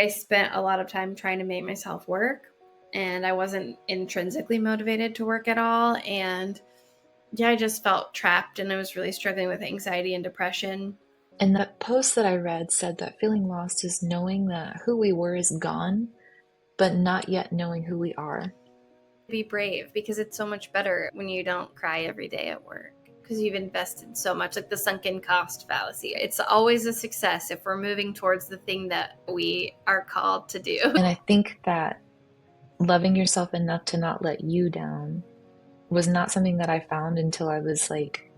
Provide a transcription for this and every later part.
I spent a lot of time trying to make myself work, and I wasn't intrinsically motivated to work at all. And yeah, I just felt trapped, and I was really struggling with anxiety and depression. And that post that I read said that feeling lost is knowing that who we were is gone, but not yet knowing who we are. Be brave, because it's so much better when you don't cry every day at work because you've invested so much, like the sunken cost fallacy. It's always a success if we're moving towards the thing that we are called to do. And I think that loving yourself enough to not let you down was not something that I found until I was like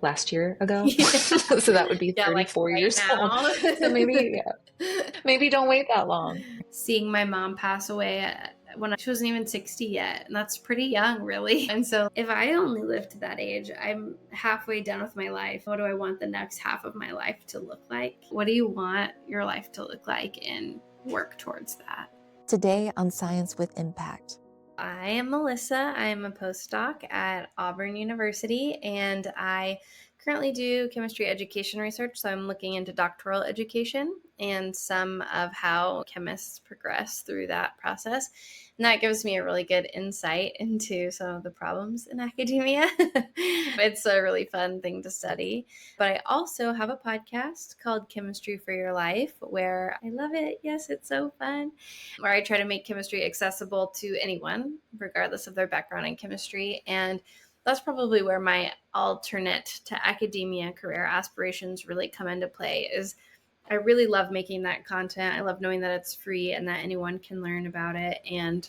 last year ago. Yeah. So that would be Yeah, like 34 right years old. now. So maybe, yeah, maybe don't wait that long. Seeing my mom pass away when she wasn't even 60 yet, and that's pretty young, really. And so if I only live to that age, I'm halfway done with my life. What do I want the next half of my life to look like? What do you want your life to look like, and work towards that? Today on Science with Impact. I am Melissa. I am a postdoc at Auburn University, and I currently do chemistry education research. So I'm looking into doctoral education and some of how chemists progress through that process. And that gives me a really good insight into some of the problems in academia. It's a really fun thing to study. But I also have a podcast called Chemistry for Your Life, where I love it. Yes, it's so fun. Where I try to make chemistry accessible to anyone, regardless of their background in chemistry. And that's probably where my alternate to academia career aspirations really come into play. Is I really love making that content. I love knowing that it's free and that anyone can learn about it. And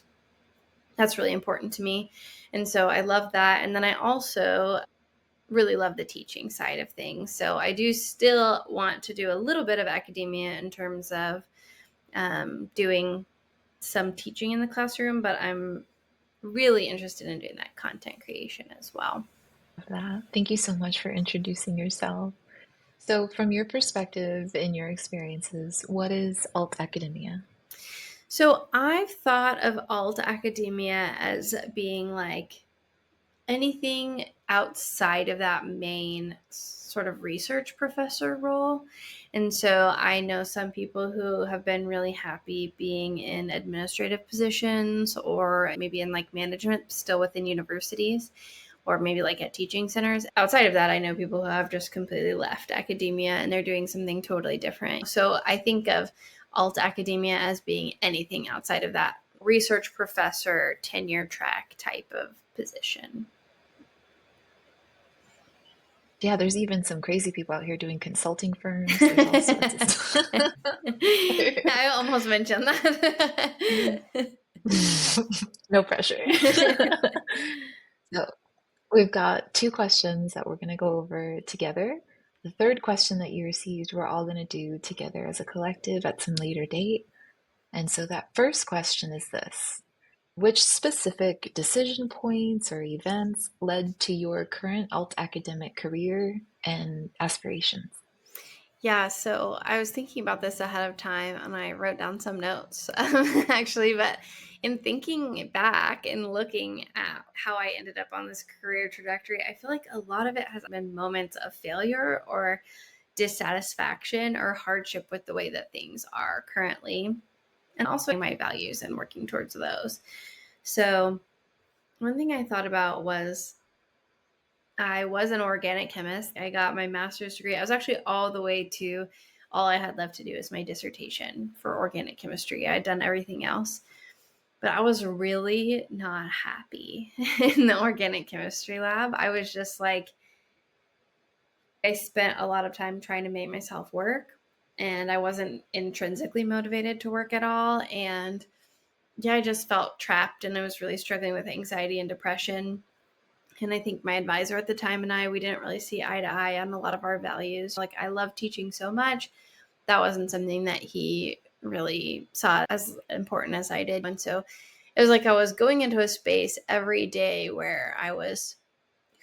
that's really important to me. And so I love that. And then I also really love the teaching side of things. So I do still want to do a little bit of academia in terms of doing some teaching in the classroom, but I'm really interested in doing that content creation as well. That. Thank you so much for introducing yourself. So, from your perspective and your experiences, what is alt academia? So I've thought of alt academia as being like anything outside of that main sort of research professor role. And so I know some people who have been really happy being in administrative positions, or maybe in like management still within universities, or maybe like at teaching centers. Outside of that, I know people who have just completely left academia and they're doing something totally different. So I think of alt academia as being anything outside of that research professor tenure track type of position. Yeah, there's even some crazy people out here doing consulting firms. There's all sorts of stuff. I almost mentioned that. No pressure. So, we've got two questions that we're going to go over together. The third question that you received, we're all going to do together as a collective at some later date. And so, that first question is this: which specific decision points or events led to your current alt academic career and aspirations? Yeah, so I was thinking about this ahead of time and I wrote down some notes actually, but in thinking back and looking at how I ended up on this career trajectory, I feel like a lot of it has been moments of failure or dissatisfaction or hardship with the way that things are currently, and also my values and working towards those. So, one thing I thought about was I was an organic chemist. I got my master's degree. I was actually all the way to all I had left to do is my dissertation for organic chemistry. I had done everything else, but I was really not happy in the organic chemistry lab. I was just like, I spent a lot of time trying to make myself work, and I wasn't intrinsically motivated to work at all. And yeah, I just felt trapped, and I was really struggling with anxiety and depression. And I think my advisor at the time and we didn't really see eye to eye on a lot of our values. Like, I love teaching so much. That wasn't something that he really saw as important as I did. And so it was like I was going into a space every day where I was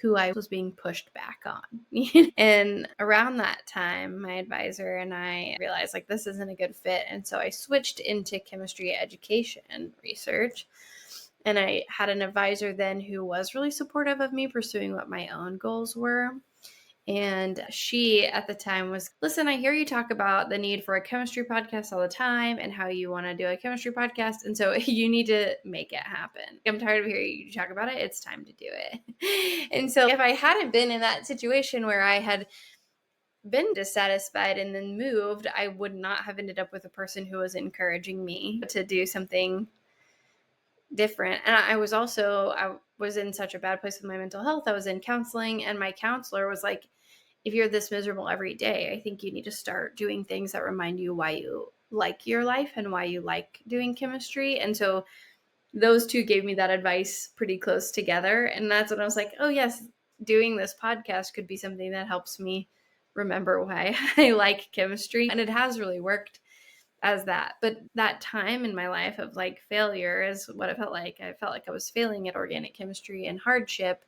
who I was being pushed back on. And around that time, my advisor and I realized like this isn't a good fit. And so I switched into chemistry education research. And I had an advisor then who was really supportive of me pursuing what my own goals were. And she at the time was, listen, I hear you talk about the need for a chemistry podcast all the time and how you want to do a chemistry podcast. And so you need to make it happen. I'm tired of hearing you talk about it. It's time to do it. And so if I hadn't been in that situation where I had been dissatisfied and then moved, I would not have ended up with a person who was encouraging me to do something different. And I was in such a bad place with my mental health. I was in counseling, and my counselor was like, if you're this miserable every day, I think you need to start doing things that remind you why you like your life and why you like doing chemistry. And so those two gave me that advice pretty close together. And that's when I was like, oh yes, doing this podcast could be something that helps me remember why I like chemistry. And it has really worked as that. But that time in my life of like failure is what it felt like. I felt like I was failing at organic chemistry, and hardship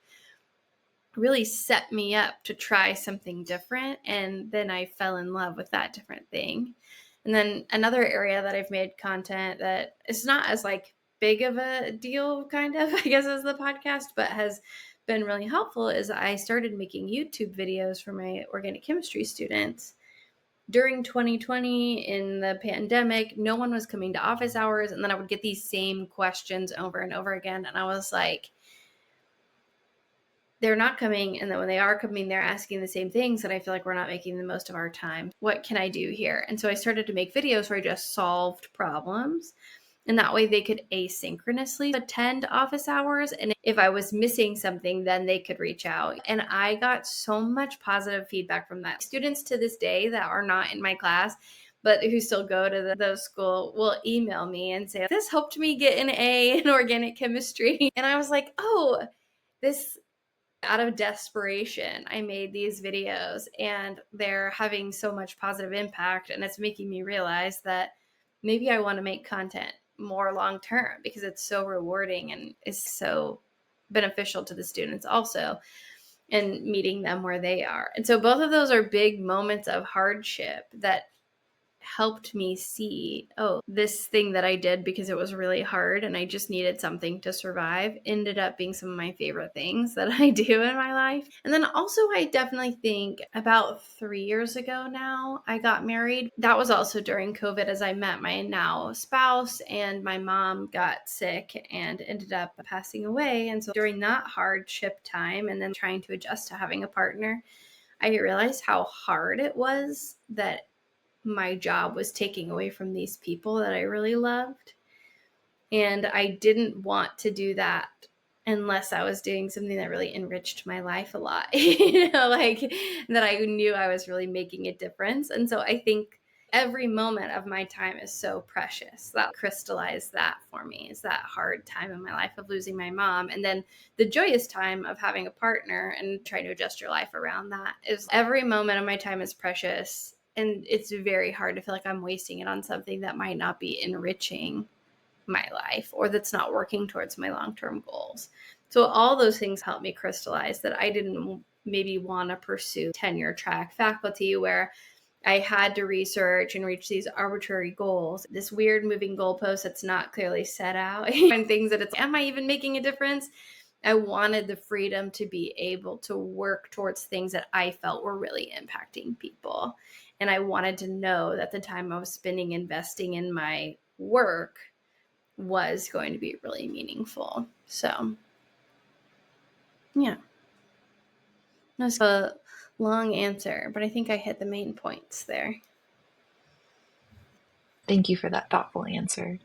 really set me up to try something different. And then I fell in love with that different thing. And then another area that I've made content that is not as like big of a deal, kind of, I guess, as the podcast, but has been really helpful is I started making YouTube videos for my organic chemistry students. During 2020, in the pandemic, no one was coming to office hours. And then I would get these same questions over and over again. And I was like, they're not coming. And then when they are coming, they're asking the same things. And I feel like we're not making the most of our time. What can I do here? And so I started to make videos where I just solved problems. And that way they could asynchronously attend office hours. And if I was missing something, then they could reach out. And I got so much positive feedback from that. Students to this day that are not in my class, but who still go to those school, will email me and say, this helped me get an A in organic chemistry. And I was like, oh, this, out of desperation, I made these videos, and they're having so much positive impact. And it's making me realize that maybe I want to make content more long term because it's so rewarding and is so beneficial to the students also, and meeting them where they are. And so both of those are big moments of hardship that helped me see, oh, this thing that I did because it was really hard and I just needed something to survive ended up being some of my favorite things that I do in my life. And then also, I definitely think about 3 years ago now, I got married. That was also during COVID, as I met my now spouse, and my mom got sick and ended up passing away. And so during that hardship time, and then trying to adjust to having a partner, I realized how hard it was that my job was taking away from these people that I really loved. And I didn't want to do that unless I was doing something that really enriched my life a lot, like that I knew I was really making a difference. And so I think every moment of my time is so precious. That crystallized that for me, is that hard time in my life of losing my mom. And then the joyous time of having a partner and trying to adjust your life around that. Is every moment of my time is precious. And it's very hard to feel like I'm wasting it on something that might not be enriching my life or that's not working towards my long-term goals. So all those things helped me crystallize that I didn't maybe want to pursue tenure track faculty where I had to research and reach these arbitrary goals, this weird moving goalpost that's not clearly set out, and things that it's, am I even making a difference? I wanted the freedom to be able to work towards things that I felt were really impacting people. And I wanted to know that the time I was spending investing in my work was going to be really meaningful. So, yeah, that's a long answer, but I think I hit the main points there. Thank you for that thoughtful answer.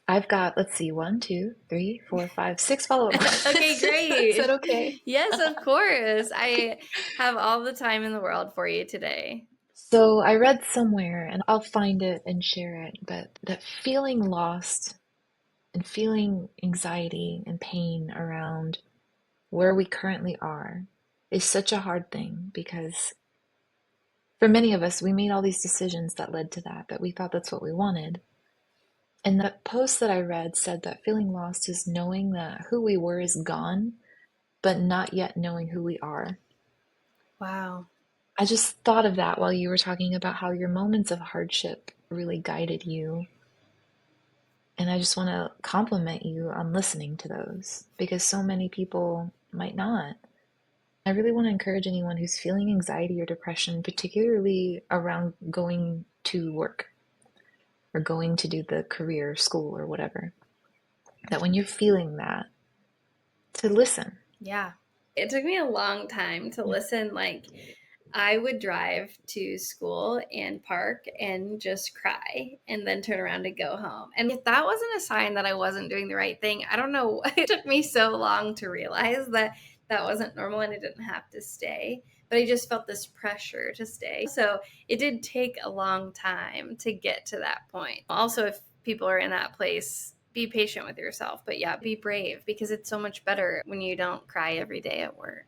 I've got, let's see, 1, 2, 3, 4, 5, 6 follow-up questions. Okay, great. Is that okay? Yes, of course. I have all the time in the world for you today. So I read somewhere, and I'll find it and share it, but that feeling lost and feeling anxiety and pain around where we currently are is such a hard thing, because for many of us, we made all these decisions that led to that we thought that's what we wanted. And the post that I read said that feeling lost is knowing that who we were is gone, but not yet knowing who we are. Wow. I just thought of that while you were talking about how your moments of hardship really guided you. And I just want to compliment you on listening to those, because so many people might not. I really want to encourage anyone who's feeling anxiety or depression, particularly around going to work or going to do the career, school, or whatever, that when you're feeling that, to listen. Yeah. It took me a long time to listen. Like, I would drive to school and park and just cry and then turn around to go home. And if that wasn't a sign that I wasn't doing the right thing, I don't know. It took me so long to realize that that wasn't normal and I didn't have to stay. But I just felt this pressure to stay. So it did take a long time to get to that point. Also, if people are in that place, be patient with yourself. But yeah, be brave, because it's so much better when you don't cry every day at work.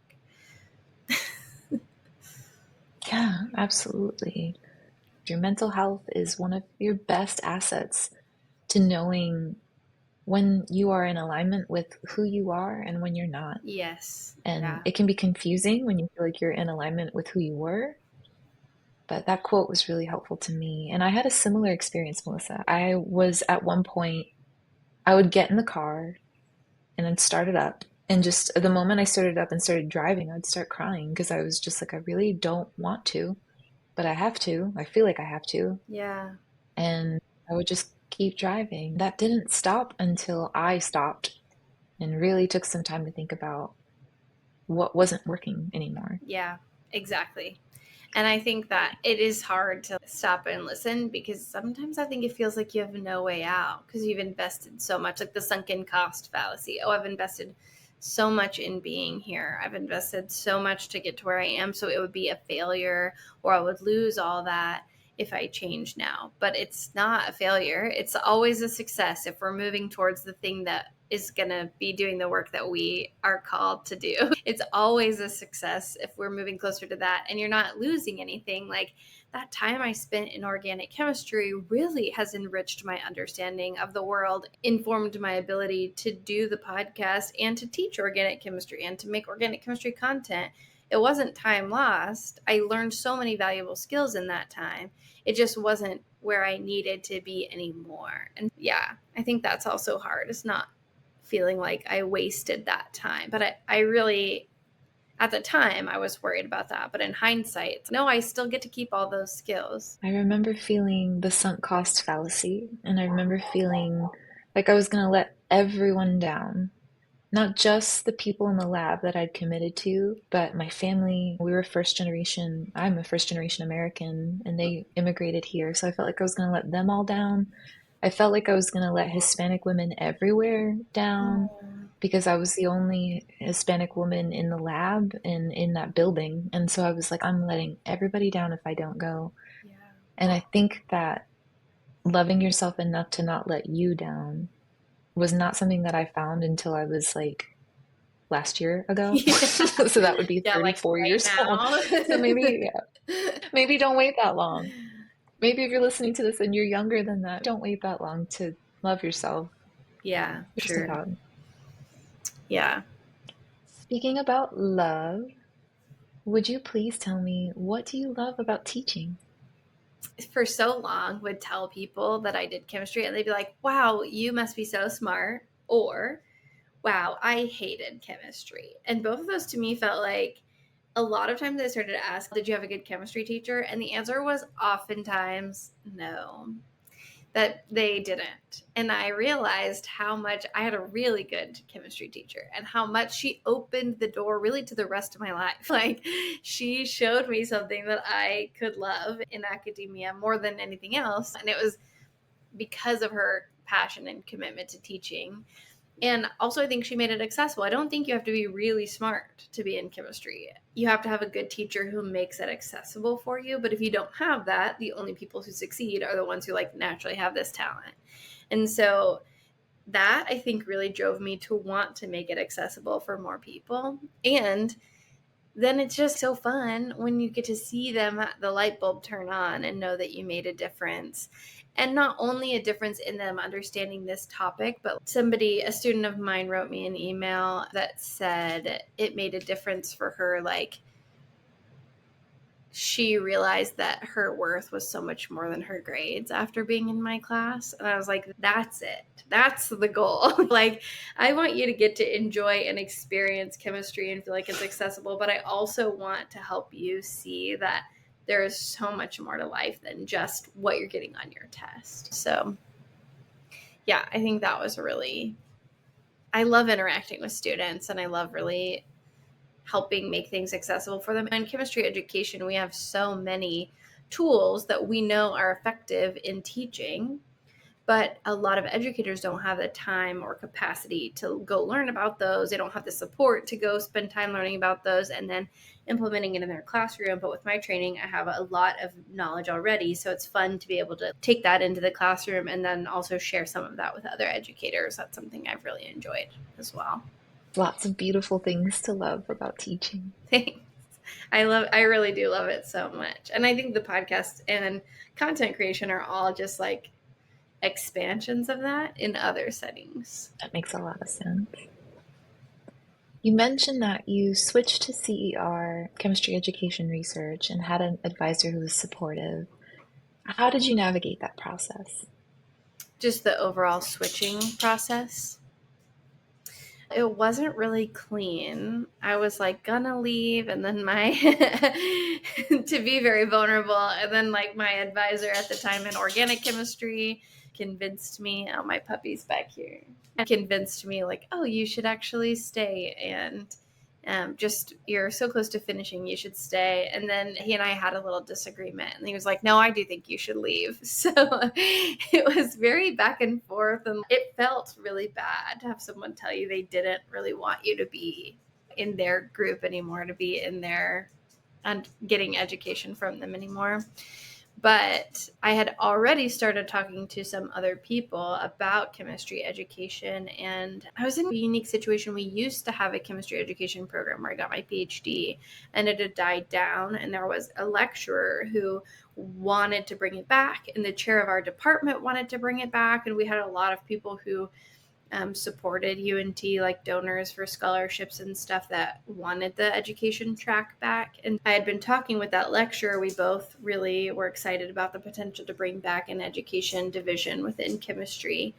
Yeah, absolutely. Your mental health is one of your best assets to knowing when you are in alignment with who you are and when you're not. Yes. And Yeah. it can be confusing when you feel like you're in alignment with who you were. But that quote was really helpful to me. And I had a similar experience, Melissa. I was at one point, I would get in the car and then start it up. And just the moment I started up and started driving, I'd start crying because I was just like, I really don't want to, but I have to. I feel like I have to. Yeah. And I would just keep driving. That didn't stop until I stopped and really took some time to think about what wasn't working anymore. Yeah, exactly. And I think that it is hard to stop and listen, because sometimes I think it feels like you have no way out because you've invested so much, like the sunken cost fallacy. Oh, I've invested so much in being here. I've invested so much to get to where I am. So it would be a failure, or I would lose all that if I change now. But it's not a failure. It's always a success if we're moving towards the thing that is going to be doing the work that we are called to do. It's always a success if we're moving closer to that and you're not losing anything. Like, that time I spent in organic chemistry really has enriched my understanding of the world, informed my ability to do the podcast and to teach organic chemistry and to make organic chemistry content. It wasn't time lost. I learned so many valuable skills in that time. It just wasn't where I needed to be anymore. And yeah, I think that's also hard. It's not feeling like I wasted that time. But I really, at the time, I was worried about that. But in hindsight, no, I still get to keep all those skills. I remember feeling the sunk cost fallacy, and I remember feeling like I was going to let everyone down. Not just the people in the lab that I'd committed to, but my family. We were first generation. I'm a first generation American, and they immigrated here. So I felt like I was going to let them all down. I felt like I was going to let Hispanic women everywhere down because I was the only Hispanic woman in the lab and in that building. And so I was like, I'm letting everybody down if I don't go. Yeah. And I think that loving yourself enough to not let you down was not something that I found until I was like last year ago. Yeah. So that would be Yeah, like 34 right years old. now. So maybe don't wait that long. Maybe if you're listening to this and you're younger than that, don't wait that long to love yourself. Yeah, Just a sure. thought. Yeah. Speaking about love, would you please tell me, what do you love about teaching? For so long, would tell people that I did chemistry and they'd be like, wow, you must be so smart. Or, wow, I hated chemistry. And both of those to me felt like, a lot of times I started to ask, did you have a good chemistry teacher? And the answer was oftentimes no, that they didn't. And I realized how much I had a really good chemistry teacher and how much she opened the door really to the rest of my life. Like, she showed me something that I could love in academia more than anything else. And it was because of her passion and commitment to teaching. And also, I think she made it accessible. I don't think you have to be really smart to be in chemistry. You have to have a good teacher who makes it accessible for you. But if you don't have that, the only people who succeed are the ones who like naturally have this talent. And so that, I think, really drove me to want to make it accessible for more people. And then it's just so fun when you get to see them, the light bulb turn on, and know that you made a difference. And not only a difference in them understanding this topic, but a student of mine wrote me an email that said it made a difference for her, like she realized that her worth was so much more than her grades after being in my class. And I was like, that's it. That's the goal. Like, I want you to get to enjoy and experience chemistry and feel like it's accessible, but I also want to help you see that there is so much more to life than just what you're getting on your test. So, yeah, I think that was really, I love interacting with students, and I love really helping make things accessible for them. In chemistry education, we have so many tools that we know are effective in teaching, but a lot of educators don't have the time or capacity to go learn about those. They don't have the support to go spend time learning about those and then implementing it in their classroom. But with my training, I have a lot of knowledge already. So it's fun to be able to take that into the classroom and then also share some of that with other educators. That's something I've really enjoyed as well. Lots of beautiful things to love about teaching. Thanks. I really do love it so much. And I think the podcast and content creation are all just like expansions of that in other settings. That makes a lot of sense. You mentioned that you switched to CER, chemistry education research, and had an advisor who was supportive. How did you navigate that process? Just the overall switching process. It wasn't really clean. I was like gonna leave, and then my to be very vulnerable, and then like my advisor at the time in organic chemistry convinced me, oh, my puppy's back here, convinced me like, oh, you should actually stay, and just, you're so close to finishing, you should stay. And then he and I had a little disagreement, and he was like, no, I do think you should leave. So it was very back and forth, and it felt really bad to have someone tell you they didn't really want you to be in their group anymore, to be in there and getting education from them anymore. But I had already started talking to some other people about chemistry education, and I was in a unique situation. We used to have a chemistry education program where I got my Ph.D., and it had died down, and there was a lecturer who wanted to bring it back, and the chair of our department wanted to bring it back, and we had a lot of people who supported UNT, like donors for scholarships and stuff, that wanted the education track back. And I had been talking with that lecturer. We both really were excited about the potential to bring back an education division within chemistry.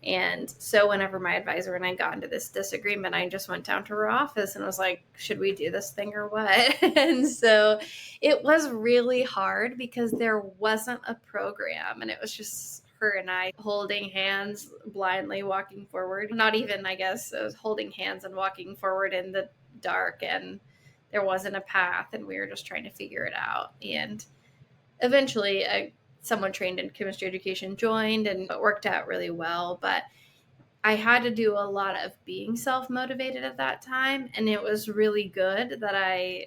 And so whenever my advisor and I got into this disagreement, I just went down to her office and was like, should we do this thing or what? And so it was really hard because there wasn't a program, and it was just her and I holding hands, blindly walking forward. Not even, I guess, it was holding hands and walking forward in the dark, and there wasn't a path, and we were just trying to figure it out. And eventually someone trained in chemistry education joined, and it worked out really well. But I had to do a lot of being self-motivated at that time, and it was really good that I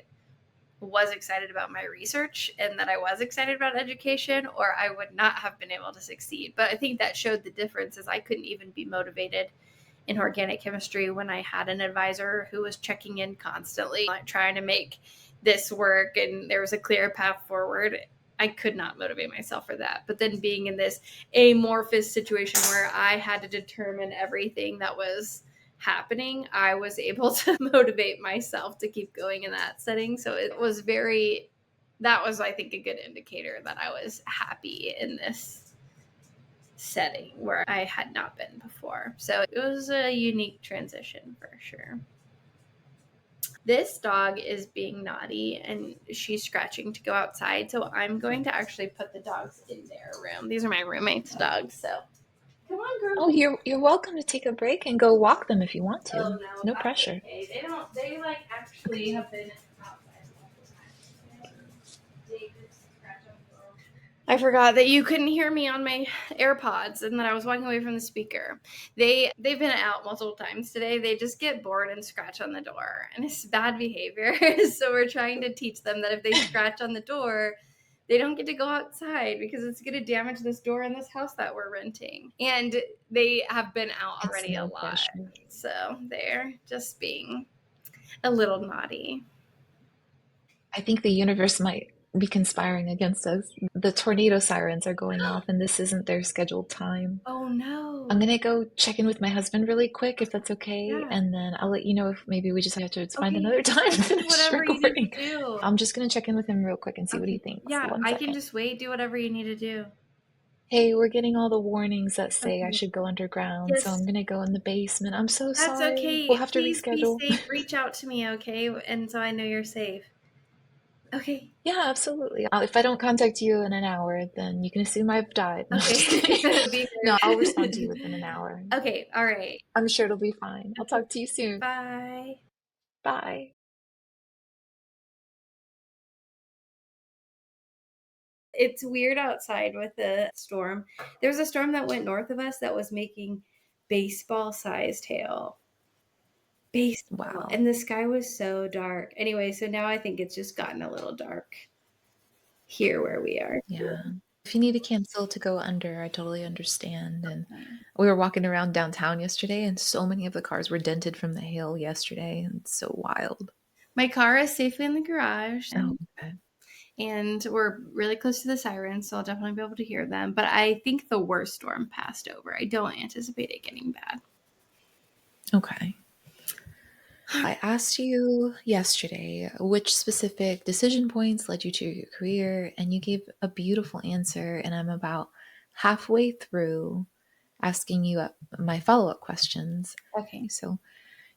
was excited about my research and that I was excited about education, or I would not have been able to succeed. But I think that showed the difference, is I couldn't even be motivated in organic chemistry when I had an advisor who was checking in constantly, trying to make this work, and there was a clear path forward. I could not motivate myself for that. But then being in this amorphous situation where I had to determine everything that was happening, I was able to motivate myself to keep going in that setting. So it was that was, I think, a good indicator that I was happy in this setting where I had not been before. So it was a unique transition for sure. This dog is being naughty, and she's scratching to go outside. So I'm going to actually put the dogs in their room. These are my roommate's dogs. So come on, girl. Oh, you're welcome to take a break and go walk them if you want to. Oh, no, No pressure. Okay. They like actually have been outside multiple times. I forgot that you couldn't hear me on my AirPods and that I was walking away from the speaker. They've been out multiple times today. They just get bored and scratch on the door, and it's bad behavior. So we're trying to teach them that if they scratch on the door, they don't get to go outside because it's going to damage this door in this house that we're renting. And they have been out already a lot. Pressure. So they're just being a little naughty. I think the universe might be conspiring against us. The tornado sirens are going off, and this isn't their scheduled time. Oh no. I'm gonna go check in with my husband really quick, if that's okay, Yeah. and then I'll let you know if maybe we just have to find Okay. another time to Do finish whatever you need recording. to do. I'm just gonna check in with him real quick and see what he Okay. thinks. Yeah, One I can second. just wait. Do whatever you need to do. Hey, we're getting all the warnings that say I Okay. should go underground, so I'm Yes, gonna go in the basement. I'm so that's sorry. We'll okay. have to Please be reschedule. safe. Reach out to me, okay? And so I know you're safe. Okay. Yeah, absolutely. If I don't contact you in an hour, then you can assume I've died. No, I'm just kidding. Okay. Be No, I'll respond to you there. within an hour. Okay. All right. I'm sure it'll be fine. I'll Okay. talk to you soon. Bye. Bye. It's weird outside with the storm. There was a storm that went north of us that was making baseball-sized hail. Baseball. Wow. And the sky was so dark. Anyway, so now I think it's just gotten a little dark here where we are. Yeah. If you need to cancel to go under, I totally understand. And Okay. we were walking around downtown yesterday, and so many of the cars were dented from the hail yesterday. And it's so wild. My car is safely in the garage, Oh, okay. and we're really close to the sirens, so I'll definitely be able to hear them. But I think the worst storm passed over. I don't anticipate it getting bad. Okay. I asked you yesterday which specific decision points led you to your career, and you gave a beautiful answer. And I'm about halfway through asking you my follow up questions. Okay. So,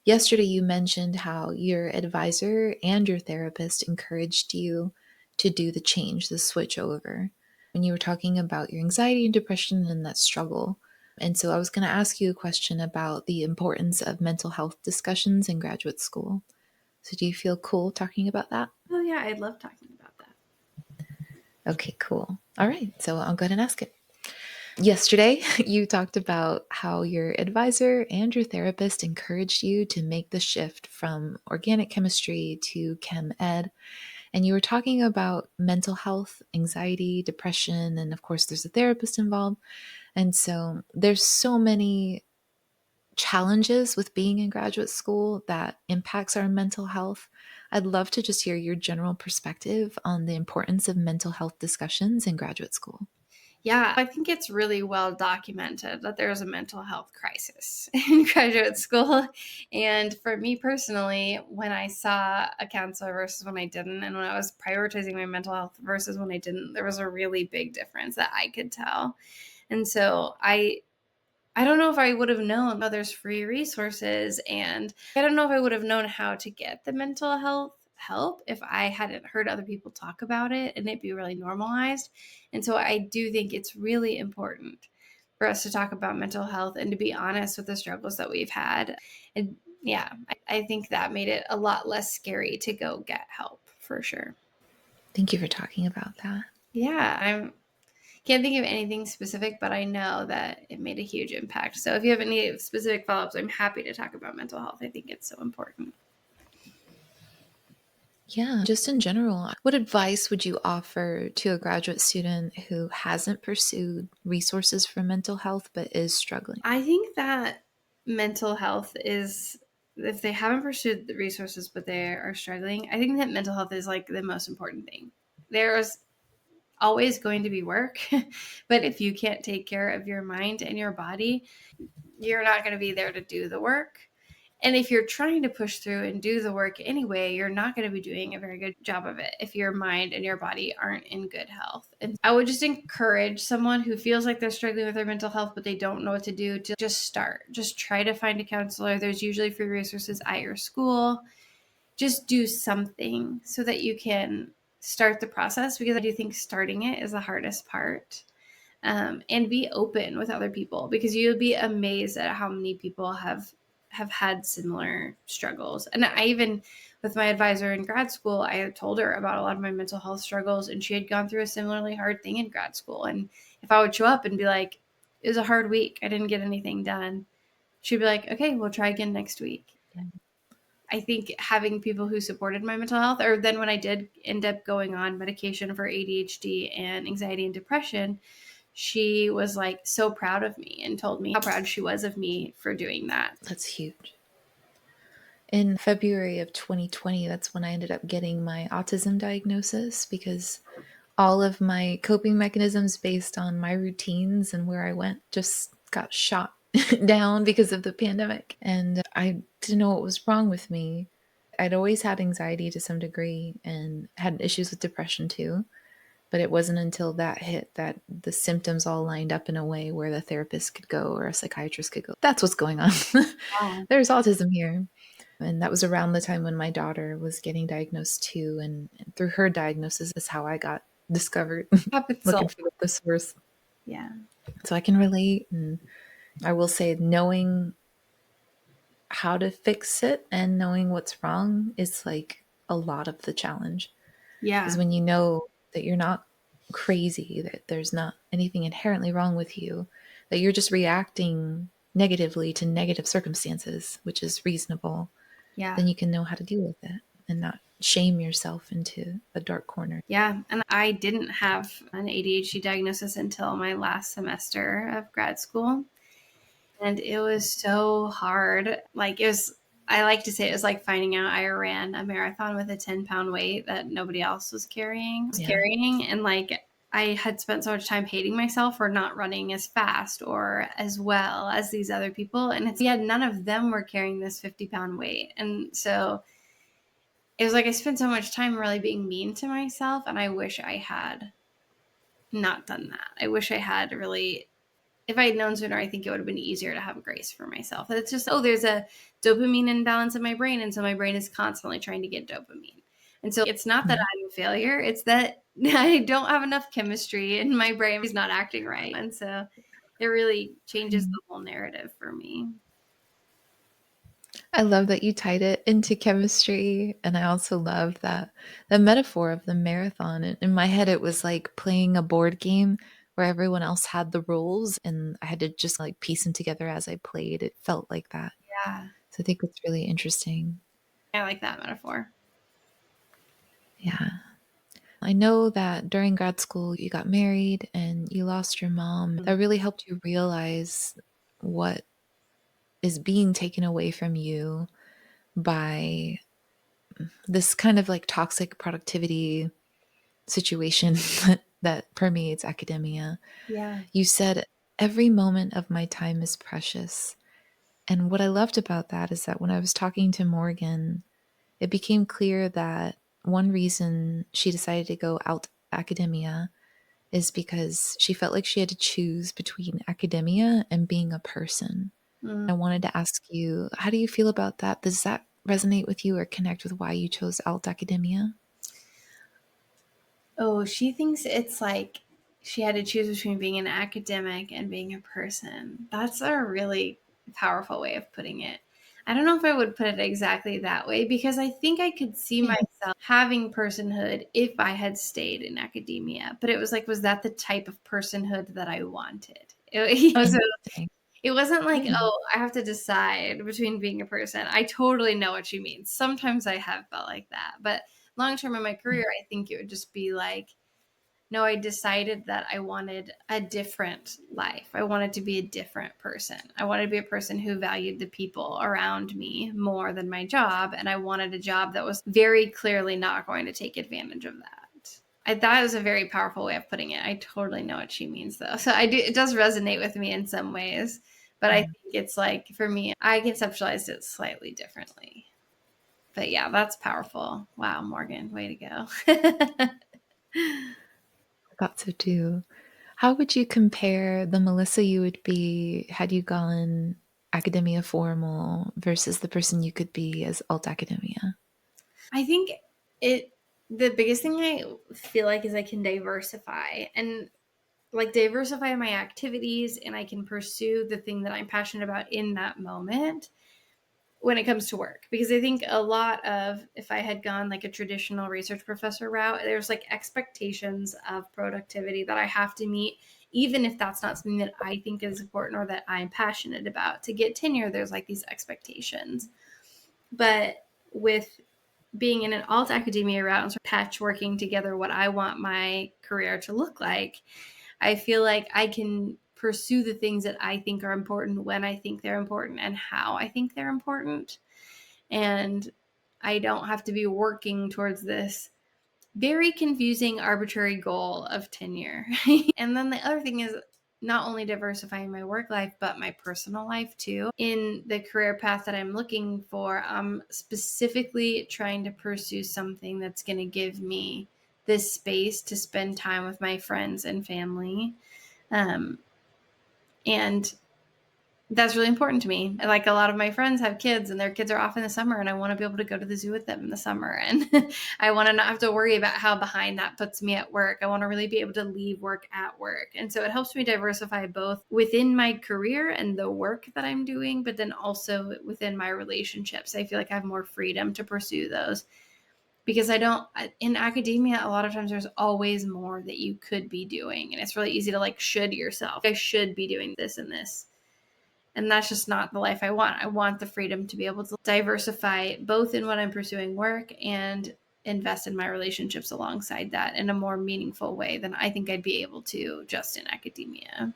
yesterday you mentioned how your advisor and your therapist encouraged you to do the change, the switch over, when you were talking about your anxiety and depression and that struggle. And so I was going to ask you a question about the importance of mental health discussions in graduate school. So do you feel cool talking about that? Oh, yeah, I'd love talking about that. Okay, cool. All right, so I'll go ahead and ask it. Yesterday, you talked about how your advisor and your therapist encouraged you to make the shift from organic chemistry to chem ed. And you were talking about mental health, anxiety, depression, and of course, there's a therapist involved. And so there's so many challenges with being in graduate school that impacts our mental health. I'd love to just hear your general perspective on the importance of mental health discussions in graduate school. Yeah, I think it's really well documented that there's a mental health crisis in graduate school. And for me personally, when I saw a counselor versus when I didn't, and when I was prioritizing my mental health versus when I didn't, there was a really big difference that I could tell. And so I don't know if I would have known, oh, there's free resources. And I don't know if I would have known how to get the mental health help if I hadn't heard other people talk about it and it be really normalized. And so I do think it's really important for us to talk about mental health and to be honest with the struggles that we've had. And yeah, I think that made it a lot less scary to go get help for sure. Thank you for talking about that. Yeah, I'm can't think of anything specific, but I know that it made a huge impact. So if you have any specific follow-ups, I'm happy to talk about mental health. I think it's so important. Yeah, just in general, what advice would you offer to a graduate student who hasn't pursued resources for mental health but is struggling? I think that mental health is, if they haven't pursued the resources but they are struggling, I think that mental health is like the most important thing. There's always going to be work, but if you can't take care of your mind and your body, you're not going to be there to do the work. And if you're trying to push through and do the work anyway, you're not going to be doing a very good job of it if your mind and your body aren't in good health. And I would just encourage someone who feels like they're struggling with their mental health, but they don't know what to do, to just start. Just try to find a counselor. There's usually free resources at your school. Just do something so that you can start the process, because I do think starting it is the hardest part. And be open with other people, because you'll be amazed at how many people have had similar struggles. And I even, with my advisor in grad school, I had told her about a lot of my mental health struggles, and she had gone through a similarly hard thing in grad school. And if I would show up and be like, it was a hard week, I didn't get anything done, she'd be like, okay, we'll try again next week. Yeah. I think having people who supported my mental health, or then when I did end up going on medication for ADHD and anxiety and depression, she was like so proud of me and told me how proud she was of me for doing that. That's huge. In February of 2020, that's when I ended up getting my autism diagnosis, because all of my coping mechanisms based on my routines and where I went just got shot down because of the pandemic. And I didn't know what was wrong with me. I'd always had anxiety to some degree and had issues with depression too. But it wasn't until that hit that the symptoms all lined up in a way where the therapist could go or a psychiatrist could go, that's what's going on. Wow. There's autism here. And that was around the time when my daughter was getting diagnosed too. And through her diagnosis is how I got discovered Happens so. looking for the source. Yeah. So I can relate. And I will say, knowing how to fix it and knowing what's wrong is like a lot of the challenge. Yeah. Because when you know that you're not crazy, that there's not anything inherently wrong with you, that you're just reacting negatively to negative circumstances, which is reasonable, Yeah. then you can know how to deal with it and not shame yourself into a dark corner. Yeah. And I didn't have an ADHD diagnosis until my last semester of grad school. And it was so hard. Like, I like to say it was like finding out I ran a marathon with a 10-pound weight that nobody else was carrying. And like, I had spent so much time hating myself for not running as fast or as well as these other people. And none of them were carrying this 50-pound weight. And so it was like I spent so much time really being mean to myself. And I wish I had not done that. I wish I had really, if I had known sooner, I think it would have been easier to have grace for myself. It's just, there's a dopamine imbalance in my brain. And so my brain is constantly trying to get dopamine. And so it's not that I'm a failure. It's that I don't have enough chemistry and my brain is not acting right. And so it really changes the whole narrative for me. I love that you tied it into chemistry. And I also love that the metaphor of the marathon. In my head, it was like playing a board game where everyone else had the rules and I had to just like piece them together as I played. It felt like that. Yeah. So I think it's really interesting. I like that metaphor. Yeah. I know that during grad school, you got married and you lost your mom. That really helped you realize what is being taken away from you by this kind of like toxic productivity situation that permeates academia. Yeah. You said, every moment of my time is precious. And what I loved about that is that when I was talking to Morgan, it became clear that one reason she decided to go out academia is because she felt like she had to choose between academia and being a person. I wanted to ask you, how do you feel about that? Does that resonate with you or connect with why you chose alt academia? Oh, she thinks it's like she had to choose between being an academic and being a person. That's a really powerful way of putting it. I don't know if I would put it exactly that way because I think I could see myself having personhood if I had stayed in academia. But it was like, was that the type of personhood that I wanted? So it wasn't like, I have to decide between being a person. I totally know what she means. Sometimes I have felt like that. But long term in my career, I think it would just be like, no, I decided that I wanted a different life. I wanted to be a different person. I wanted to be a person who valued the people around me more than my job. And I wanted a job that was very clearly not going to take advantage of that. That is a very powerful way of putting it. I totally know what she means, though. So it does resonate with me in some ways. But I think it's like, for me, I conceptualized it slightly differently. But yeah, that's powerful. Wow, Morgan, way to go. I thought so too. How would you compare the Melissa you would be had you gone academia formal versus the person you could be as alt academia? I think the biggest thing I feel like is I can diversify and like diversify my activities and I can pursue the thing that I'm passionate about in that moment when it comes to work. Because I think a lot of, if I had gone like a traditional research professor route, there's like expectations of productivity that I have to meet, even if that's not something that I think is important or that I'm passionate about. To get tenure, there's like these expectations. But with being in an alt academia route and sort of patchworking together what I want my career to look like, I feel like I can pursue the things that I think are important when I think they're important and how I think they're important. and I don't have to be working towards this very confusing arbitrary goal of tenure. And then the other thing is not only diversifying my work life, but my personal life too. In the career path that I'm looking for, I'm specifically trying to pursue something that's going to give me this space to spend time with my friends and family. And that's really important to me. Like, a lot of my friends have kids and their kids are off in the summer, and I want to be able to go to the zoo with them in the summer. And I want to not have to worry about how behind that puts me at work. I want to really be able to leave work at work. And so it helps me diversify both within my career and the work that I'm doing, but then also within my relationships. I feel like I have more freedom to pursue those, because in academia, a lot of times there's always more that you could be doing. And it's really easy to like should yourself. I should be doing this and this. And that's just not the life I want. I want the freedom to be able to diversify both in what I'm pursuing work and invest in my relationships alongside that in a more meaningful way than I think I'd be able to just in academia.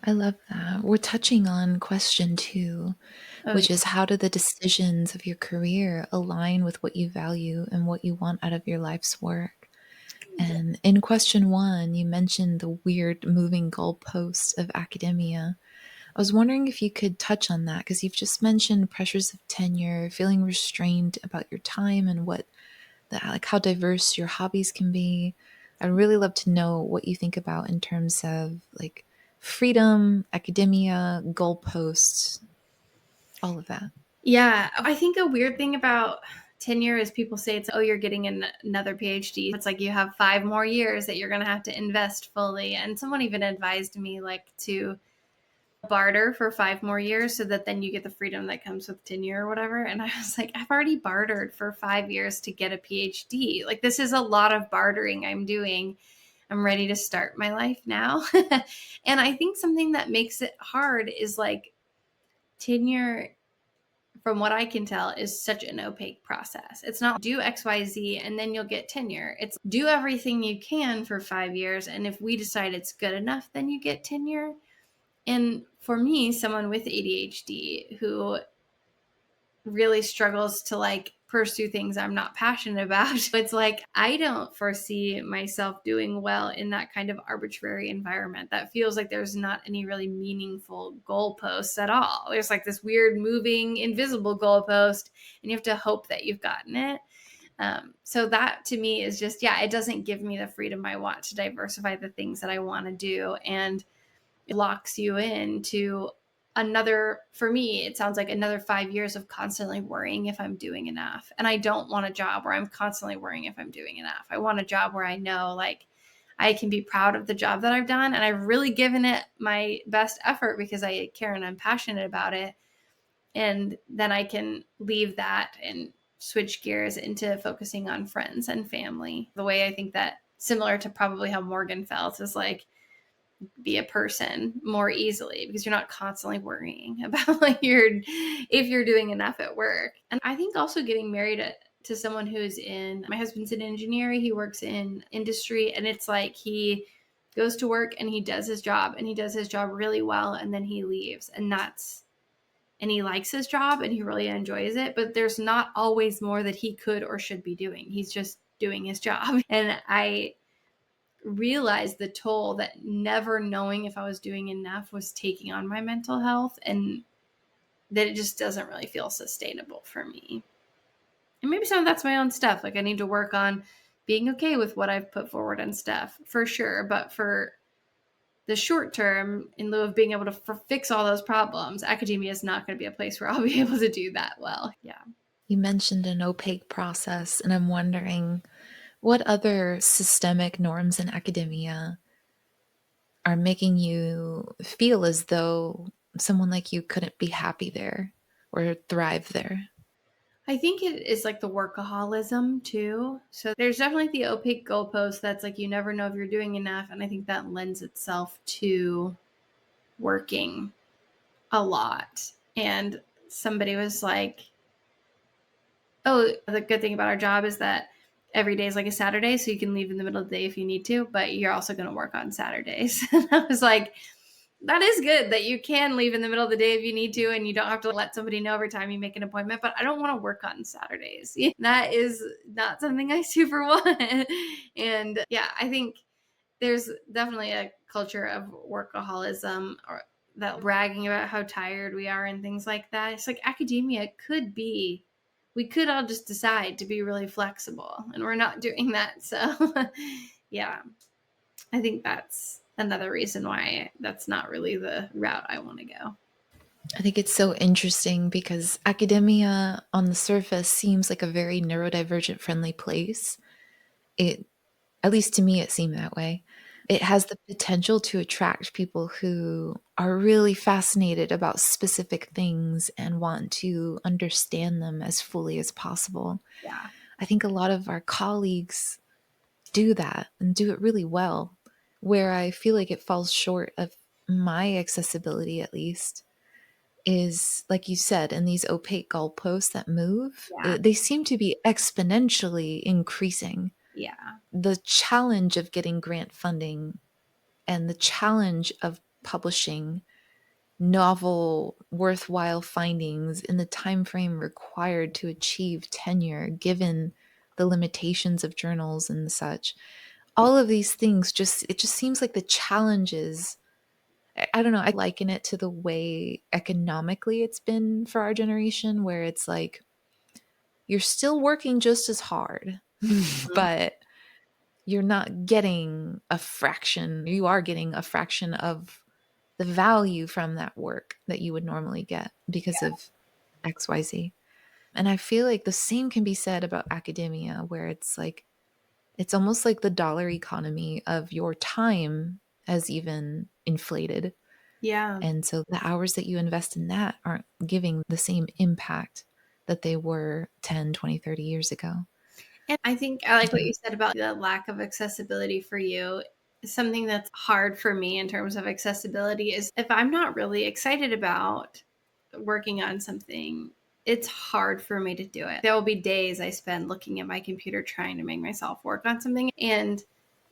I love that. We're touching on question 2, which is, how do the decisions of your career align with what you value and what you want out of your life's work? And in question 1, you mentioned the weird moving goalposts of academia. I was wondering if you could touch on that, because you've just mentioned pressures of tenure, feeling restrained about your time and like how diverse your hobbies can be. I'd really love to know what you think about in terms of like freedom, academia, goalposts, all of that. Yeah, I think a weird thing about tenure is people say it's, oh, you're getting another PhD. It's like you have 5 more years that you're going to have to invest fully. And someone even advised me like to barter for 5 more years so that then you get the freedom that comes with tenure or whatever. And I was like, I've already bartered for 5 years to get a PhD. Like, this is a lot of bartering I'm doing. I'm ready to start my life now. And I think something that makes it hard is like tenure, from what I can tell, is such an opaque process. It's not do XYZ and then you'll get tenure. It's do everything you can for 5 years. And if we decide it's good enough, then you get tenure. And for me, someone with ADHD who really struggles to like pursue things I'm not passionate about, it's like I don't foresee myself doing well in that kind of arbitrary environment that feels like there's not any really meaningful goalposts at all. There's like this weird moving invisible goalpost, and you have to hope that you've gotten it. So that to me is just, yeah, it doesn't give me the freedom I want to diversify the things that I want to do. And it locks you into another, for me, it sounds like another 5 years of constantly worrying if I'm doing enough. And I don't want a job where I'm constantly worrying if I'm doing enough. I want a job where I know like I can be proud of the job that I've done and I've really given it my best effort because I care and I'm passionate about it. And then I can leave that and switch gears into focusing on friends and family. The way I think that, similar to probably how Morgan felt, is like be a person more easily because you're not constantly worrying about like if you're doing enough at work. And I think also getting married to someone who's my husband's an engineer, he works in industry, and it's like he goes to work and he does his job and he does his job really well, and then he leaves, and he likes his job and he really enjoys it, but there's not always more that he could or should be doing. He's just doing his job. And I realized the toll that never knowing if I was doing enough was taking on my mental health, and that it just doesn't really feel sustainable for me. And maybe some of that's my own stuff. Like, I need to work on being okay with what I've put forward and stuff, for sure. But for the short term, in lieu of being able to fix all those problems, academia is not going to be a place where I'll be able to do that well. Yeah. You mentioned an opaque process, and I'm wondering what other systemic norms in academia are making you feel as though someone like you couldn't be happy there or thrive there? I think it is like the workaholism too. So there's definitely the opaque goalpost that's like you never know if you're doing enough. And I think that lends itself to working a lot. And somebody was like, oh, the good thing about our job is that every day is like a Saturday, so you can leave in the middle of the day if you need to, but you're also going to work on Saturdays. And I was like, that is good that you can leave in the middle of the day if you need to, and you don't have to let somebody know every time you make an appointment. But I don't want to work on Saturdays. That is not something I super want. And yeah, I think there's definitely a culture of workaholism, or that bragging about how tired we are and things like that. It's like academia could be, we could all just decide to be really flexible, and we're not doing that. So yeah, I think that's another reason why that's not really the route I want to go. I think it's so interesting because academia on the surface seems like a very neurodivergent friendly place. It, at least to me, it seemed that way. It has the potential to attract people who are really fascinated about specific things and want to understand them as fully as possible. Yeah. I think a lot of our colleagues do that and do it really well, where I feel like it falls short of my accessibility, at least, is like you said, in these opaque goalposts that move, Yeah. they seem to be exponentially increasing. Yeah. The challenge of getting grant funding and the challenge of publishing novel, worthwhile findings in the time frame required to achieve tenure, given the limitations of journals and such. All of these things it just seems like the challenges, I don't know, I liken it to the way economically it's been for our generation, where it's like you're still working just as hard, but you're not getting a fraction. You are getting a fraction of the value from that work that you would normally get because of XYZ. And I feel like the same can be said about academia, where it's like, it's almost like the dollar economy of your time has even inflated. Yeah. And so the hours that you invest in that aren't giving the same impact that they were 10, 20, 30 years ago. And I think I like what you said about the lack of accessibility for you. Something that's hard for me in terms of accessibility is if I'm not really excited about working on something, it's hard for me to do it. There will be days I spend looking at my computer trying to make myself work on something. And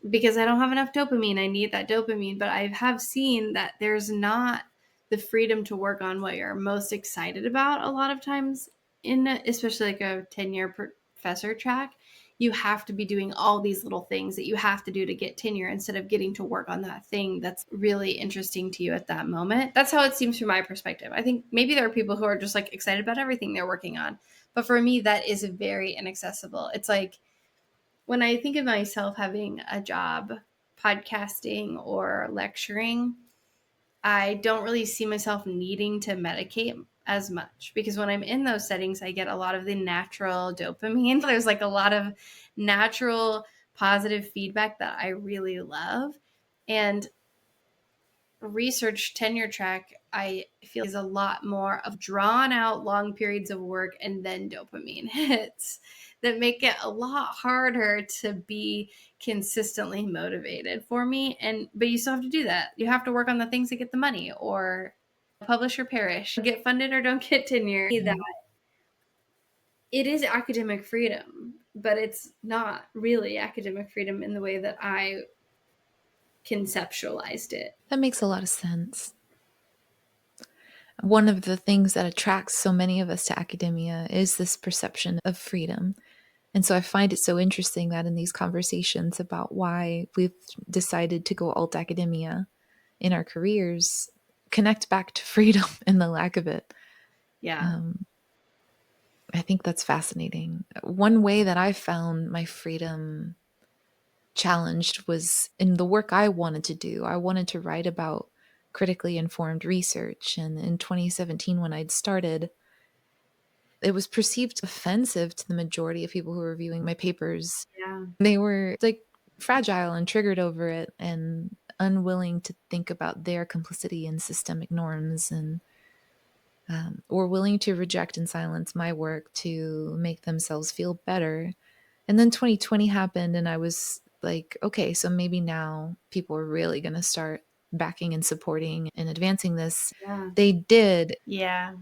because I don't have enough dopamine, I need that dopamine. But I have seen that there's not the freedom to work on what you're most excited about a lot of times, in especially like a tenure professor track. You have to be doing all these little things that you have to do to get tenure instead of getting to work on that thing that's really interesting to you at that moment. That's how it seems from my perspective. I think maybe there are people who are just like excited about everything they're working on. But for me, that is very inaccessible. It's like when I think of myself having a job podcasting or lecturing, I don't really see myself needing to medicate as much, because when I'm in those settings, I get a lot of the natural dopamine. There's like a lot of natural positive feedback that I really love. And research tenure track, I feel, is a lot more of drawn out long periods of work and then dopamine hits that make it a lot harder to be consistently motivated for me. And but you still have to do that. You have to work on the things that get the money, or publish or perish, get funded or don't get tenure. That it is academic freedom, but it's not really academic freedom in the way that I conceptualized it. That makes a lot of sense. One of the things that attracts so many of us to academia is this perception of freedom. And so I find it so interesting that in these conversations about why we've decided to go alt academia in our careers, connect back to freedom and the lack of it. Yeah. I think that's fascinating. One way that I found my freedom challenged was in the work I wanted to do. I wanted to write about critically informed research. And in 2017, when I'd started, it was perceived offensive to the majority of people who were reviewing my papers. Yeah. They were like fragile and triggered over it and unwilling to think about their complicity in systemic norms, and or willing to reject and silence my work to make themselves feel better. And then 2020 happened, and I was like, okay, so maybe now people are really going to start backing and supporting and advancing this. Yeah. They did. Yeah.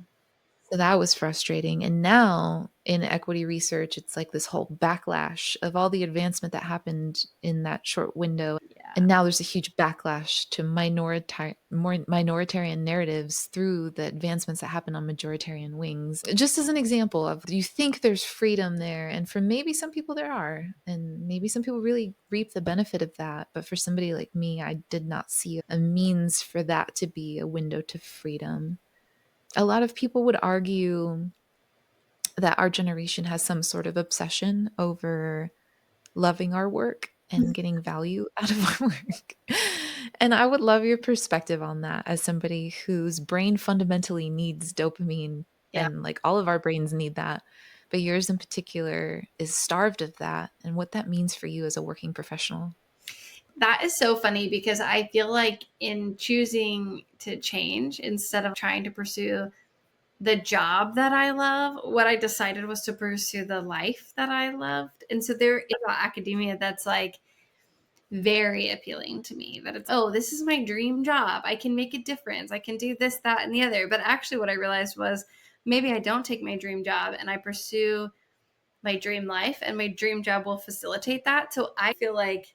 So that was frustrating. And now in equity research, it's like this whole backlash of all the advancement that happened in that short window. Yeah. And now there's a huge backlash to more minoritarian narratives through the advancements that happen on majoritarian wings. Just as an example of, you think there's freedom there, and for maybe some people there are, and maybe some people really reap the benefit of that. But for somebody like me, I did not see a means for that to be a window to freedom. A lot of people would argue that our generation has some sort of obsession over loving our work and getting value out of our work. And I would love your perspective on that as somebody whose brain fundamentally needs dopamine, Yeah. and like all of our brains need that. But yours in particular is starved of that, and what that means for you as a working professional. That is so funny because I feel like in choosing to change instead of trying to pursue the job that I love, what I decided was to pursue the life that I loved. And so there is academia that's like very appealing to me, that it's, oh, this is my dream job. I can make a difference. I can do this, that, and the other. But actually, what I realized was maybe I don't take my dream job and I pursue my dream life, and my dream job will facilitate that. So I feel like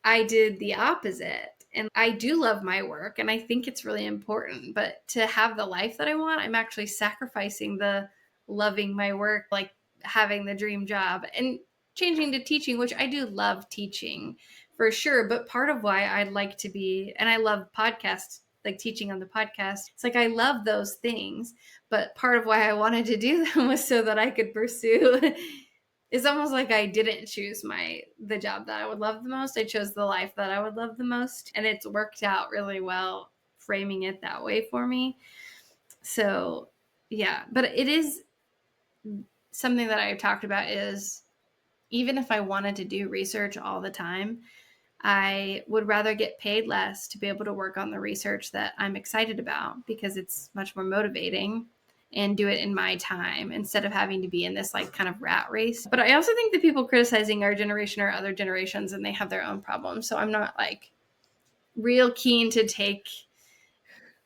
I did the opposite. And I do love my work and I think it's really important. But to have the life that I want, I'm actually sacrificing the loving my work, like having the dream job, and changing to teaching, which I do love teaching for sure. But part of why I'd like to be, and I love podcasts, like teaching on the podcast, it's like I love those things. But part of why I wanted to do them was so that I could pursue. It's almost like I didn't choose the job that I would love the most. I chose the life that I would love the most, and it's worked out really well framing it that way for me. So, yeah, but it is something that I've talked about is, even if I wanted to do research all the time, I would rather get paid less to be able to work on the research that I'm excited about, because it's much more motivating, and do it in my time instead of having to be in this like kind of rat race. But I also think that people criticizing our generation are other generations and they have their own problems. So I'm not like real keen to take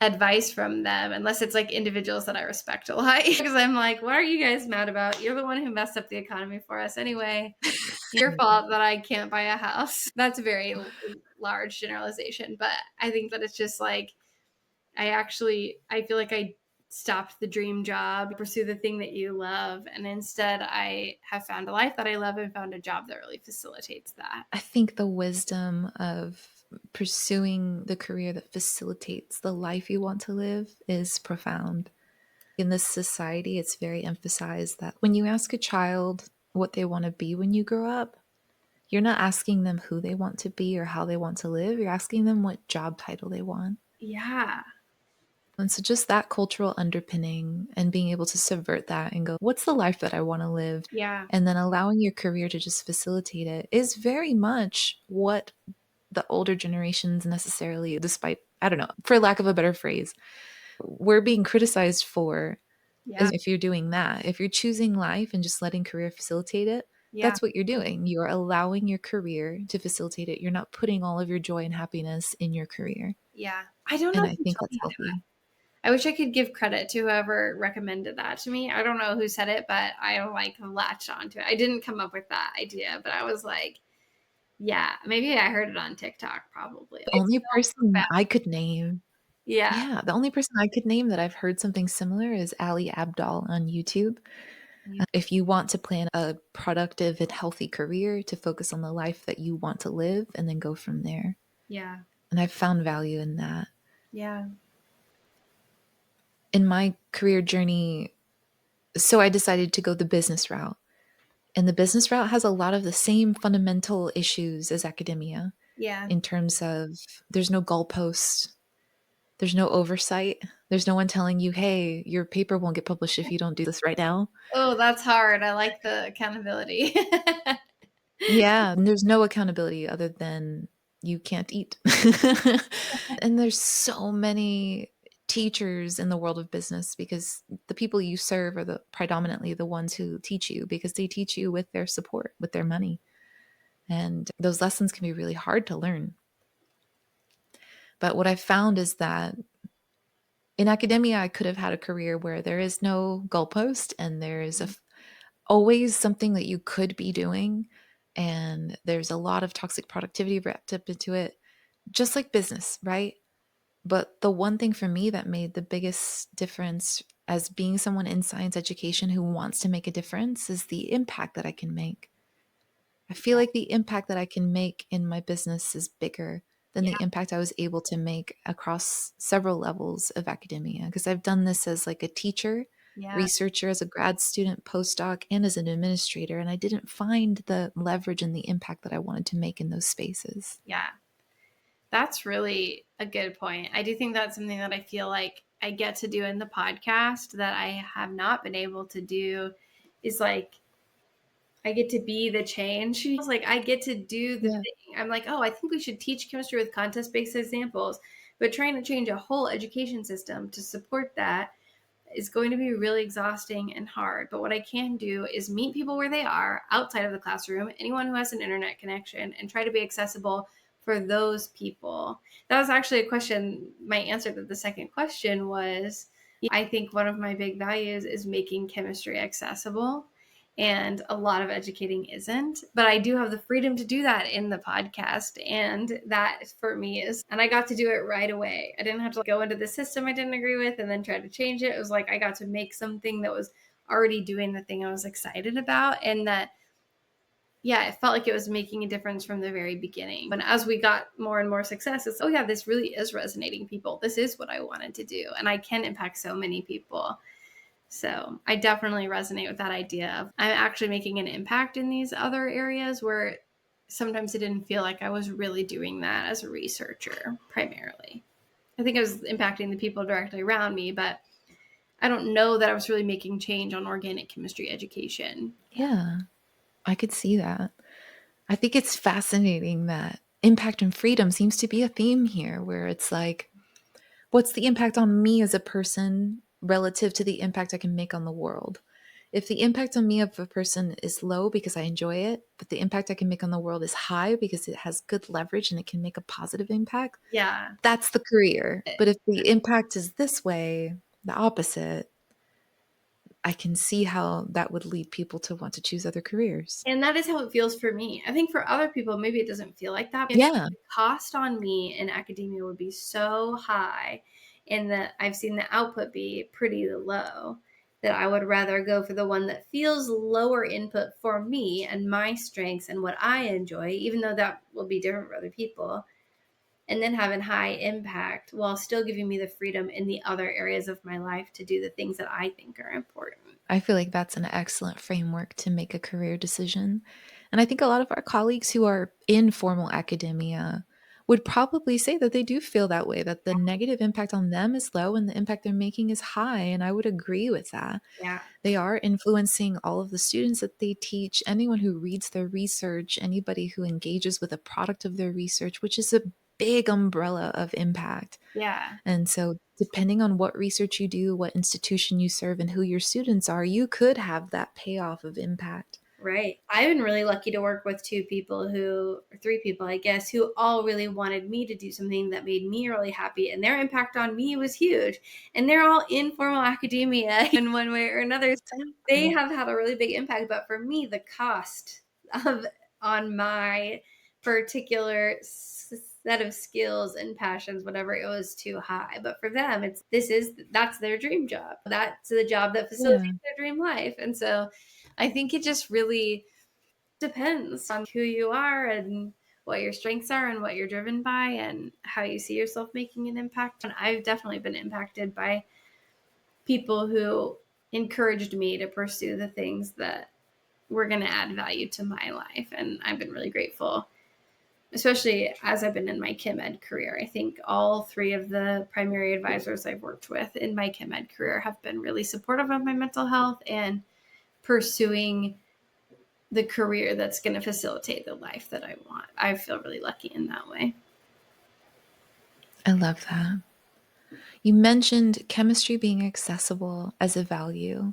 advice from them unless it's like individuals that I respect a lot. Because I'm like, what are you guys mad about? You're the one who messed up the economy for us anyway. Your fault that I can't buy a house. That's a very large generalization, but I think that it's just like, I feel like I stopped the dream job, pursue the thing that you love, and instead I have found a life that I love and found a job that really facilitates that. I think the wisdom of pursuing the career that facilitates the life you want to live is profound. In this society, it's very emphasized that when you ask a child what they want to be when you grow up, you're not asking them who they want to be or how they want to live. You're asking them what job title they want. Yeah. And so just that cultural underpinning and being able to subvert that and go, what's the life that I want to live? Yeah. And then allowing your career to just facilitate it is very much what the older generations necessarily, despite, I don't know, for lack of a better phrase, we're being criticized for. Yeah. If you're doing that, if you're choosing life and just letting career facilitate it, Yeah. that's what you're doing. You're allowing your career to facilitate it. You're not putting all of your joy and happiness in your career. Yeah. I don't know And if I you think told that's me that. healthy. I wish I could give credit to whoever recommended that to me. I don't know who said it, but I like latched onto it. I didn't come up with that idea, but I was like, yeah, maybe I heard it on TikTok probably. The It's only so person profound. I could name, Yeah. yeah, the only person I could name that I've heard something similar is Ali Abdaal on YouTube. If you want to plan a productive and healthy career, to focus on the life that you want to live and then go from there. Yeah. And I've found value in that. Yeah. In my career journey, so I decided to go the business route. And the business route has a lot of the same fundamental issues as academia Yeah. in terms of there's no goalposts, there's no oversight, there's no one telling you, hey, your paper won't get published if you don't do this right now. Oh, that's hard. I like the accountability. Yeah, and there's no accountability other than you can't eat. And there's so many teachers in the world of business because the people you serve are the predominantly the ones who teach you, because they teach you with their support, with their money. And those lessons can be really hard to learn. But what I found is that in academia, I could have had a career where there is no goalpost and there's always something that you could be doing. And there's a lot of toxic productivity wrapped up into it, just like business, right? But the one thing for me that made the biggest difference as being someone in science education who wants to make a difference is the impact that I can make. I feel like the impact that I can make in my business is bigger than Yeah. the impact I was able to make across several levels of academia. Because I've done this as like a teacher, Yeah. researcher, as a grad student, postdoc, and as an administrator. And I didn't find the leverage and the impact that I wanted to make in those spaces. Yeah. That's really a good point. I do think that's something that I feel like I get to do in the podcast that I have not been able to do is like I get to be the change. It's like I get to do the Yeah. thing. I'm like, oh, I think we should teach chemistry with contest-based examples, but trying to change a whole education system to support that is going to be really exhausting and hard. But what I can do is meet people where they are outside of the classroom, anyone who has an internet connection, and try to be accessible for those people. That was actually a question. My answer to the second question was I think one of my big values is making chemistry accessible. And a lot of educating isn't, but I do have the freedom to do that in the podcast. And that for me is, and I got to do it right away. I didn't have to go into the system I didn't agree with and then try to change it. It was like I got to make something that was already doing the thing I was excited about. And that, yeah, it felt like it was making a difference from the very beginning. And as we got more and more success, it's, oh, yeah, this really is resonating people. This is what I wanted to do. And I can impact so many people. So I definitely resonate with that idea of I'm actually making an impact in these other areas where sometimes it didn't feel like I was really doing that as a researcher primarily. I think I was impacting the people directly around me, but I don't know that I was really making change on organic chemistry education. Yeah, I could see that. I think it's fascinating that impact and freedom seems to be a theme here, where it's like, what's the impact on me as a person relative to the impact I can make on the world? If the impact on me of a person is low because I enjoy it, but the impact I can make on the world is high because it has good leverage and it can make a positive impact, Yeah. that's the career. But if the impact is this way, the opposite, I can see how that would lead people to want to choose other careers. And that is how it feels for me. I think for other people, maybe it doesn't feel like that. Yeah. The cost on me in academia would be so high, and that I've seen the output be pretty low, that I would rather go for the one that feels lower input for me and my strengths and what I enjoy, even though that will be different for other people, and then having high impact while still giving me the freedom in the other areas of my life to do the things that I think are important. I feel like that's an excellent framework to make a career decision. And I think a lot of our colleagues who are in formal academia would probably say that they do feel that way, that the negative impact on them is low and the impact they're making is high. And I would agree with that. Yeah. They are influencing all of the students that they teach, anyone who reads their research, anybody who engages with a product of their research, which is a big umbrella of impact. Yeah. And so, depending on what research you do, what institution you serve, and who your students are, you could have that payoff of impact. Right. I've been really lucky to work with or three people, I guess, who all really wanted me to do something that made me really happy. And their impact on me was huge. And they're all in formal academia in one way or another. They Exactly. have had a really big impact. But for me, the cost of on my particular set of skills and passions, whatever, it was too high. But for them, that's their dream job. That's the job that Yeah. facilitates their dream life. And so I think it just really depends on who you are and what your strengths are and what you're driven by and how you see yourself making an impact. And I've definitely been impacted by people who encouraged me to pursue the things that were going to add value to my life. And I've been really grateful, especially as I've been in my chem ed career. I think all three of the primary advisors I've worked with in my chem ed career have been really supportive of my mental health and pursuing the career that's going to facilitate the life that I want. I feel really lucky in that way. I love that. You mentioned chemistry being accessible as a value.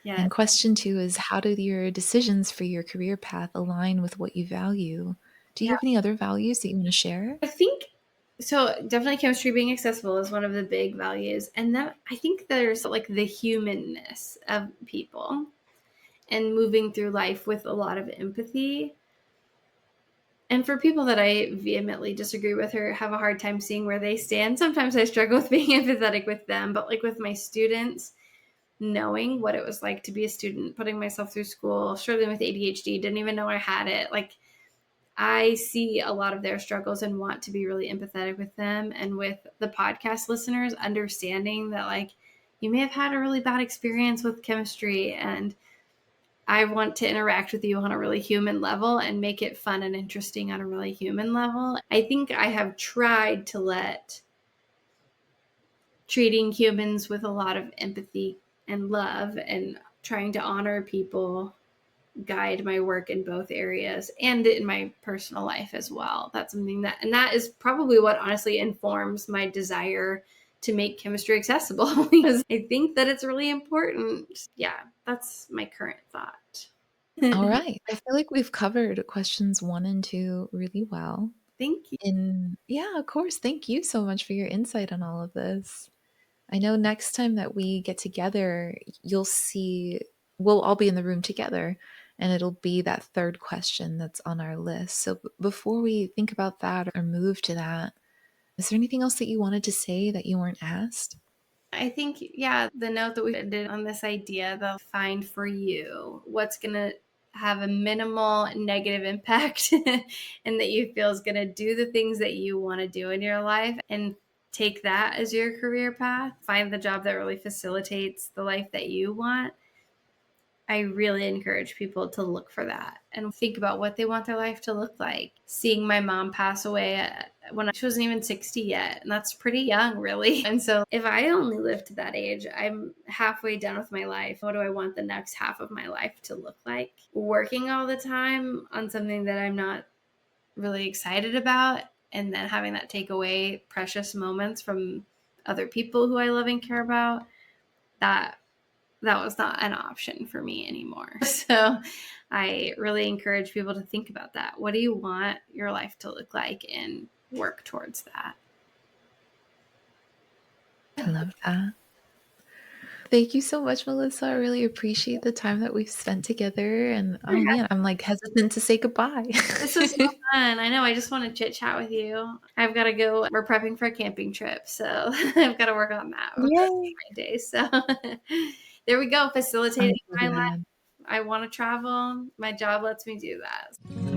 Yeah. And question two is, how do your decisions for your career path align with what you value? Do you Yeah. have any other values that you want to share? I think So definitely chemistry being accessible is one of the big values. And that I think there's like the humanness of people and moving through life with a lot of empathy. And for people that I vehemently disagree with or have a hard time seeing where they stand, sometimes I struggle with being empathetic with them. But like with my students, knowing what it was like to be a student, putting myself through school, struggling with ADHD, didn't even know I had it. Like I see a lot of their struggles and want to be really empathetic with them. And with the podcast listeners, understanding that like you may have had a really bad experience with chemistry, and I want to interact with you on a really human level and make it fun and interesting on a really human level. I think I have tried to let treating humans with a lot of empathy and love and trying to honor people guide my work in both areas and in my personal life as well. That's something that is probably what honestly informs my desire to make chemistry accessible because I think that it's really important. Yeah, that's my current thought. All right. I feel like we've covered questions 1 and 2 really well. Thank you. And yeah, of course, thank you so much for your insight on all of this. I know next time that we get together, you'll see we'll all be in the room together, and it'll be that third question that's on our list. So before we think about that or move to that, is there anything else that you wanted to say that you weren't asked? I think, yeah, the note that we ended on this idea, the find for you what's going to have a minimal negative impact and that you feel is going to do the things that you want to do in your life, and take that as your career path. Find the job that really facilitates the life that you want. I really encourage people to look for that and think about what they want their life to look like. Seeing my mom pass away when she wasn't even 60 yet, and that's pretty young, really. And so if I only live to that age, I'm halfway done with my life. What do I want the next half of my life to look like? Working all the time on something that I'm not really excited about, and then having that take away precious moments from other people who I love and care about, that was not an option for me anymore. So I really encourage people to think about that. What do you want your life to look like, and work towards that? I love that. Thank you so much, Melissa. I really appreciate the time that we've spent together. And oh man, I'm like hesitant to say goodbye. This was so fun. I know. I just want to chit chat with you. I've got to go. We're prepping for a camping trip, so I've got to work on that for Yay. my day. So there we go. I'm Facilitating so my life. glad. I want to travel. My job lets me do that.